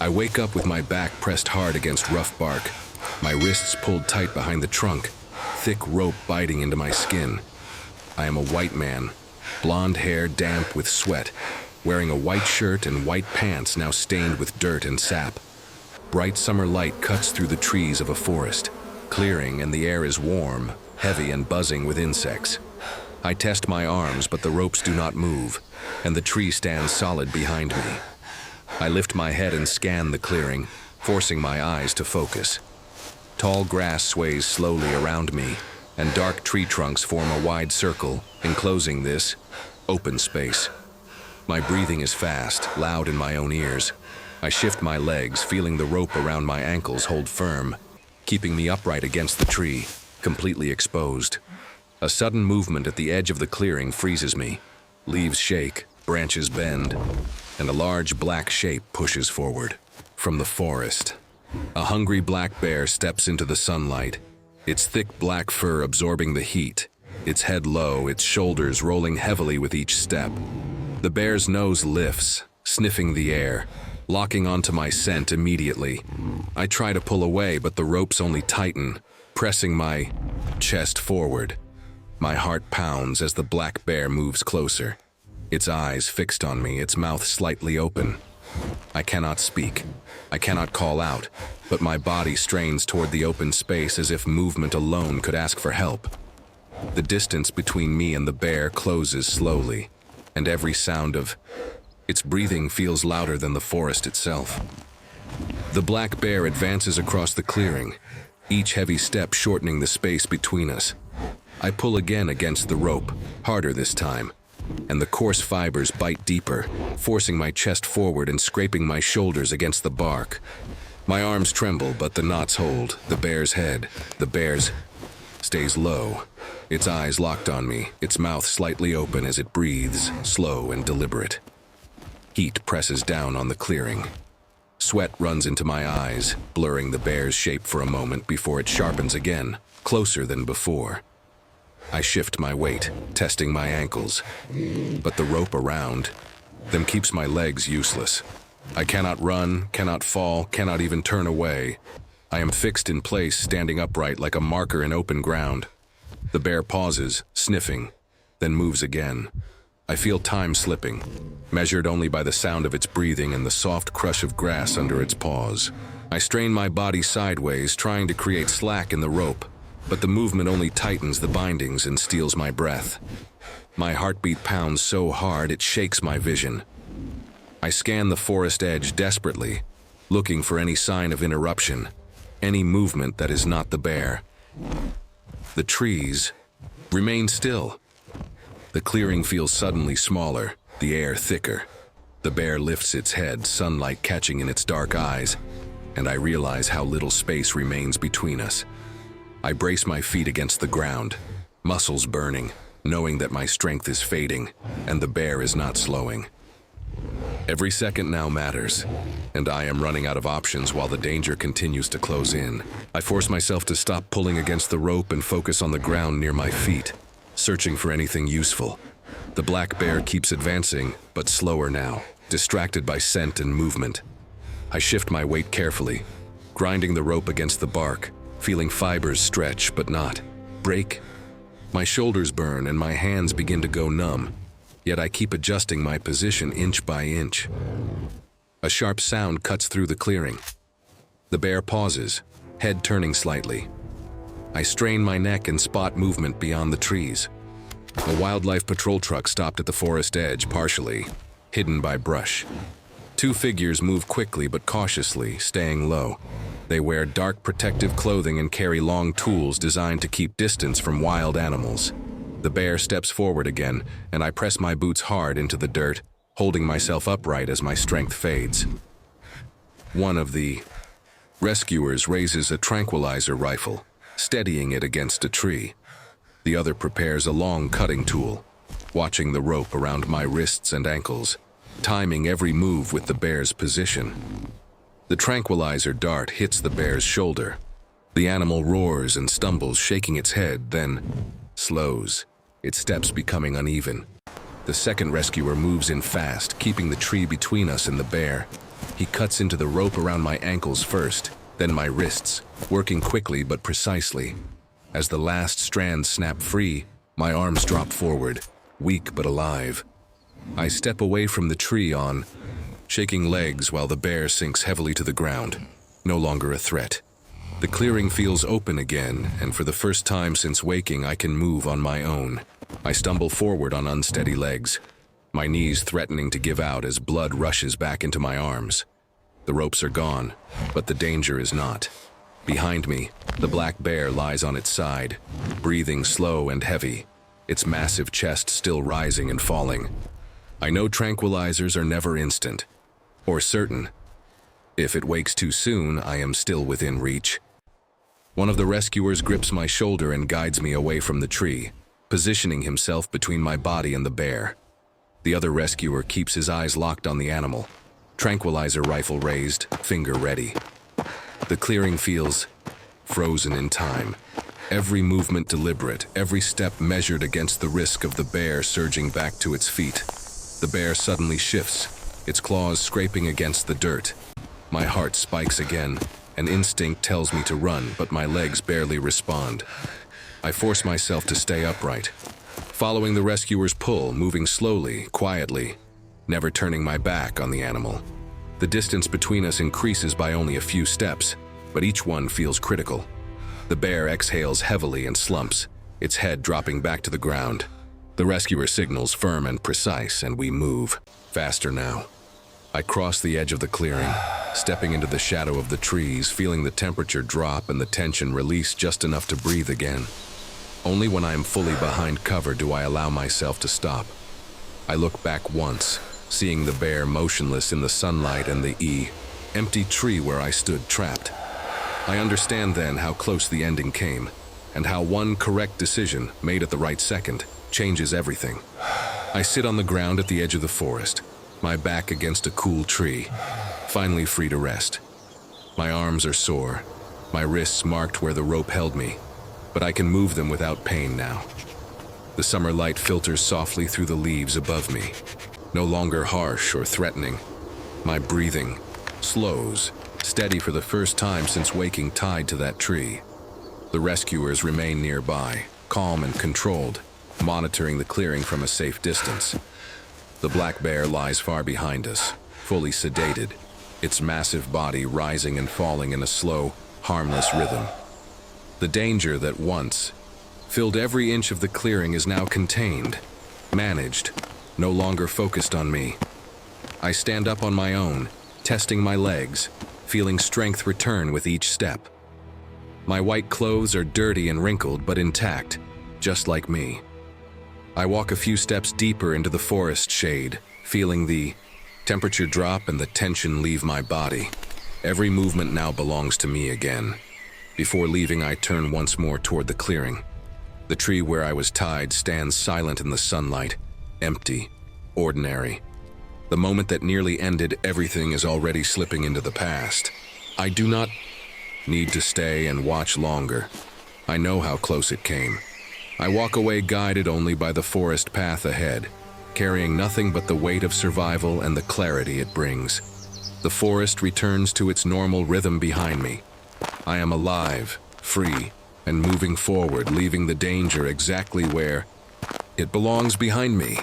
I wake up with my back pressed hard against rough bark, my wrists pulled tight behind the trunk, thick rope biting into my skin. I am a white man, blonde hair damp with sweat, wearing a white shirt and white pants now stained with dirt and sap. Bright summer light cuts through the trees of a forest, clearing, and the air is warm, heavy and buzzing with insects. I test my arms, but the ropes do not move, and the tree stands solid behind me. I lift my head and scan the clearing, forcing my eyes to focus. Tall grass sways slowly around me, and dark tree trunks form a wide circle, enclosing this open space. My breathing is fast, loud in my own ears. I shift my legs, feeling the rope around my ankles hold firm, keeping me upright against the tree, completely exposed. A sudden movement at the edge of the clearing freezes me. Leaves shake, branches bend, and a large black shape pushes forward. From the forest, a hungry black bear steps into the sunlight, its thick black fur absorbing the heat, its head low, its shoulders rolling heavily with each step. The bear's nose lifts, sniffing the air, locking onto my scent immediately. I try to pull away, but the ropes only tighten, pressing my chest forward. My heart pounds as the black bear moves closer, its eyes fixed on me, its mouth slightly open. I cannot speak. I cannot call out, but my body strains toward the open space as if movement alone could ask for help. The distance between me and the bear closes slowly, and every sound of its breathing feels louder than the forest itself. The black bear advances across the clearing, each heavy step shortening the space between us. I pull again against the rope, harder this time, and the coarse fibers bite deeper, forcing my chest forward and scraping my shoulders against the bark. My arms tremble, but the knots hold. The bear's stays low, its eyes locked on me, its mouth slightly open as it breathes, slow and deliberate. Heat presses down on the clearing. Sweat runs into my eyes, blurring the bear's shape for a moment before it sharpens again, closer than before. I shift my weight, testing my ankles, but the rope around them keeps my legs useless. I cannot run, cannot fall, cannot even turn away. I am fixed in place, standing upright like a marker in open ground. The bear pauses, sniffing, then moves again. I feel time slipping, measured only by the sound of its breathing and the soft crush of grass under its paws. I strain my body sideways, trying to create slack in the rope, but the movement only tightens the bindings and steals my breath. My heartbeat pounds so hard it shakes my vision. I scan the forest edge desperately, looking for any sign of interruption, any movement that is not the bear. The trees remain still. The clearing feels suddenly smaller, the air thicker. The bear lifts its head, sunlight catching in its dark eyes, and I realize how little space remains between us. I brace my feet against the ground, muscles burning, knowing that my strength is fading, and the bear is not slowing. Every second now matters, and I am running out of options while the danger continues to close in. I force myself to stop pulling against the rope and focus on the ground near my feet, searching for anything useful. The black bear keeps advancing, but slower now, distracted by scent and movement. I shift my weight carefully, grinding the rope against the bark, feeling fibers stretch but not break. My shoulders burn and my hands begin to go numb, yet I keep adjusting my position inch by inch. A sharp sound cuts through the clearing. The bear pauses, head turning slightly. I strain my neck and spot movement beyond the trees. A wildlife patrol truck stopped at the forest edge, partially hidden by brush. Two figures move quickly but cautiously, staying low. They wear dark protective clothing and carry long tools designed to keep distance from wild animals. The bear steps forward again, and I press my boots hard into the dirt, holding myself upright as my strength fades. One of the rescuers raises a tranquilizer rifle, steadying it against a tree. The other prepares a long cutting tool, watching the rope around my wrists and ankles, timing every move with the bear's position. The tranquilizer dart hits the bear's shoulder. The animal roars and stumbles, shaking its head, then slows, its steps becoming uneven. The second rescuer moves in fast, keeping the tree between us and the bear. He cuts into the rope around my ankles first, then my wrists, working quickly but precisely. As the last strands snap free, my arms drop forward, weak but alive. I step away from the tree on, shaking legs while the bear sinks heavily to the ground, no longer a threat. The clearing feels open again, and for the first time since waking, I can move on my own. I stumble forward on unsteady legs, my knees threatening to give out as blood rushes back into my arms. The ropes are gone, but the danger is not. Behind me, the black bear lies on its side, breathing slow and heavy, its massive chest still rising and falling. I know tranquilizers are never instant, or certain. If it wakes too soon, I am still within reach. One of the rescuers grips my shoulder and guides me away from the tree, positioning himself between my body and the bear. The other rescuer keeps his eyes locked on the animal, tranquilizer rifle raised, finger ready. The clearing feels frozen in time. Every movement deliberate, every step measured against the risk of the bear surging back to its feet. The bear suddenly shifts, its claws scraping against the dirt. My heart spikes again. An instinct tells me to run, but my legs barely respond. I force myself to stay upright, following the rescuer's pull, moving slowly, quietly, never turning my back on the animal. The distance between us increases by only a few steps, but each one feels critical. The bear exhales heavily and slumps, its head dropping back to the ground. The rescuer signals firm and precise, and we move. Faster now. I cross the edge of the clearing, stepping into the shadow of the trees, feeling the temperature drop and the tension release just enough to breathe again. Only when I am fully behind cover do I allow myself to stop. I look back once, seeing the bear motionless in the sunlight and the empty tree where I stood trapped. I understand then how close the ending came, and how one correct decision, made at the right second, changes everything. I sit on the ground at the edge of the forest, my back against a cool tree, finally free to rest. My arms are sore, my wrists marked where the rope held me, but I can move them without pain now. The summer light filters softly through the leaves above me, no longer harsh or threatening. My breathing slows, steady for the first time since waking tied to that tree. The rescuers remain nearby, calm and controlled, monitoring the clearing from a safe distance. The black bear lies far behind us, fully sedated, its massive body rising and falling in a slow, harmless rhythm. The danger that once filled every inch of the clearing is now contained, managed, no longer focused on me. I stand up on my own, testing my legs, feeling strength return with each step. My white clothes are dirty and wrinkled but intact, just like me. I walk a few steps deeper into the forest shade, feeling the temperature drop and the tension leave my body. Every movement now belongs to me again. Before leaving, I turn once more toward the clearing. The tree where I was tied stands silent in the sunlight, empty, ordinary. The moment that nearly ended everything is already slipping into the past. I do not need to stay and watch longer. I know how close it came. I walk away guided only by the forest path ahead, carrying nothing but the weight of survival and the clarity it brings. The forest returns to its normal rhythm behind me. I am alive, free, and moving forward, leaving the danger exactly where it belongs behind me.